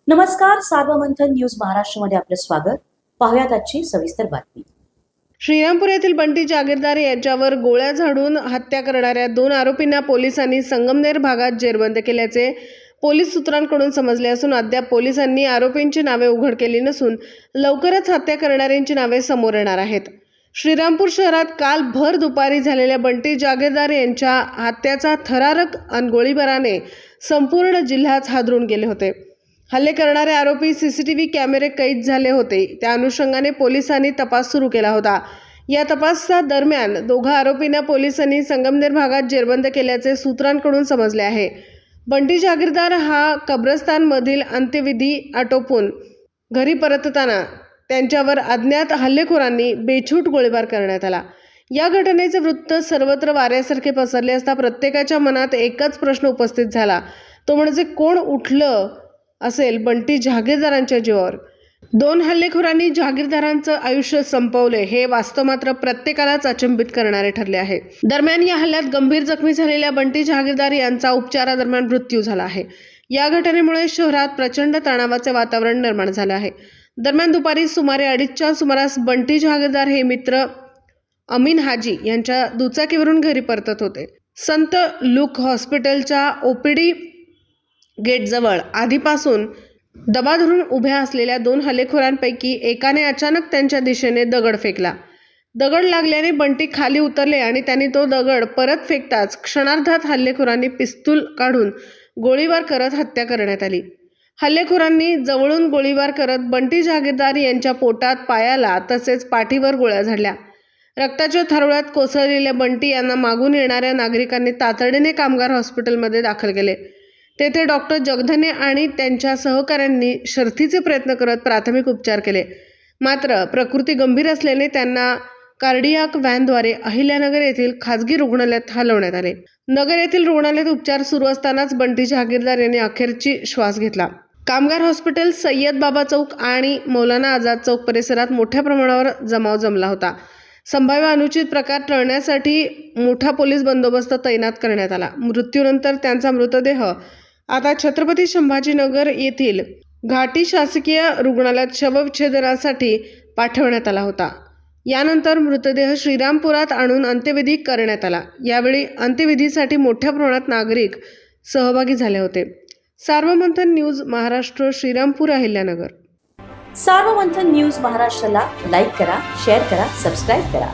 नमस्कार, सार्वमंथन न्यूज महाराष्ट्रमध्ये आपलं स्वागत. पाहुयात आजची सविस्तर बातमी. श्रीरामपूर येथील बंटी जागीरदार यांच्यावर गोळ्या झाडून हत्या करणाऱ्या 2 आरोपींना पोलिसांनी संगमनेर भागात जेरबंद केल्याचे पोलीस सूत्रांकडून समजले असून अद्याप पोलिसांनी आरोपींची नावे उघड केली नसून लवकरच हत्या करणाऱ्यांची नावे समोर येणार आहेत. श्रीरामपूर शहरात काल भर दुपारी झालेल्या बंटी जागीरदार यांच्या हत्येचा थरारक अन गोळीबाराने संपूर्ण जिल्हाच हादरून गेले होते. हल्ले करणारे आरोपी सीसीटीव्ही कॅमेरे कैद झाले होते. त्या अनुषंगाने पोलिसांनी तपास सुरू केला होता. या तपासादरम्यान 2 आरोपींना पोलिसांनी संगमनेर भागात जेरबंद केल्याचे सूत्रांकडून समजले आहे. बंटी जागीरदार हा कब्रस्तानमधील अंत्यविधी आटोपून घरी परतताना त्यांच्यावर अज्ञात हल्लेखोरांनी बेछूट गोळीबार करण्यात आला. या घटनेचे वृत्त सर्वत्र वाऱ्यासारखे पसरले असता प्रत्येकाच्या मनात एकच प्रश्न उपस्थित झाला, तो म्हणजे कोण उठलं असेल बंटी जागीरदारांच्या जीवावर. 2 हल्लेखोरांनी जागीरदारांचं आयुष्य संपवले हे वास्तव मात्र प्रत्येकालाच अचंबित करणारे ठरले आहे. दरम्यान या हल्ल्यात गंभीर जखमी झालेल्या बंटी जागीरदार यांचा उपचारादरम्यान मृत्यू झाला आहे. या घटनेमुळे शहरात प्रचंड तणावाचे वातावरण निर्माण झाले आहे. दरम्यान दुपारी सुमारे 2:30च्या सुमारास बंटी जागीरदार हे मित्र अमीन हाजी यांच्या दुचाकीवरून घरी परतत होते. संत लूक हॉस्पिटलच्या ओपीडी गेटजवळ आधीपासून दबा धरून उभ्या असलेल्या 2 हल्लेखोरांपैकी एकाने अचानक त्यांच्या दिशेने दगड फेकला. दगड लागल्याने बंटी खाली उतरले आणि त्यांनी तो दगड परत फेकताच क्षणार्धात हल्लेखोरांनी पिस्तूल काढून गोळीबार करत हत्या करण्यात आली. हल्लेखोरांनी जवळून गोळीबार करत बंटी जागीरदार यांच्या पोटात, पायाला तसेच पाठीवर गोळ्या झाडल्या. रक्ताच्या थारोळ्यात कोसळलेल्या बंटी यांना मागून येणाऱ्या नागरिकांनी तातडीने कामगार हॉस्पिटलमध्ये दाखल केले. तेथे डॉक्टर जगधने आणि त्यांच्या सहकाऱ्यांनी शर्थीचे प्रयत्न करत प्राथमिक उपचार केले. मात्र प्रकृती गंभीर असल्याने त्यांना कार्डियाक व्हॅनद्वारे अहिल्यानगर येथील खाजगी रुग्णालयात हलवण्यात आले. नगर येथील रुग्णालयात उपचार सुरू असतानाच बंटी जागीरदार यांनी अखेरची श्वास घेतला. कामगार हॉस्पिटल, सय्यद बाबा चौक आणि मौलाना आझाद चौक परिसरात मोठ्या प्रमाणावर जमाव जमला होता. संभाव्य अनुचित प्रकार टळण्यासाठी मोठा पोलीस बंदोबस्त तैनात करण्यात आला. मृत्यूनंतर त्यांचा मृतदेह आता छत्रपती संभाजीनगर येथील घाटी शासकीय रुग्णालयात शवविच्छेदनासाठी पाठवण्यात आला होता. यानंतर मृतदेह श्रीरामपुरात आणून अंत्यविधी करण्यात आला. यावेळी अंत्यविधीसाठी मोठ्या प्रमाणात नागरिक सहभागी झाले होते. सार्वमंथन न्यूज महाराष्ट्र, श्रीरामपूर, अहिल्यानगर. सार्वमंथन न्यूज महाराष्ट्राला लाईक करा, शेअर करा, सबस्क्राईब करा.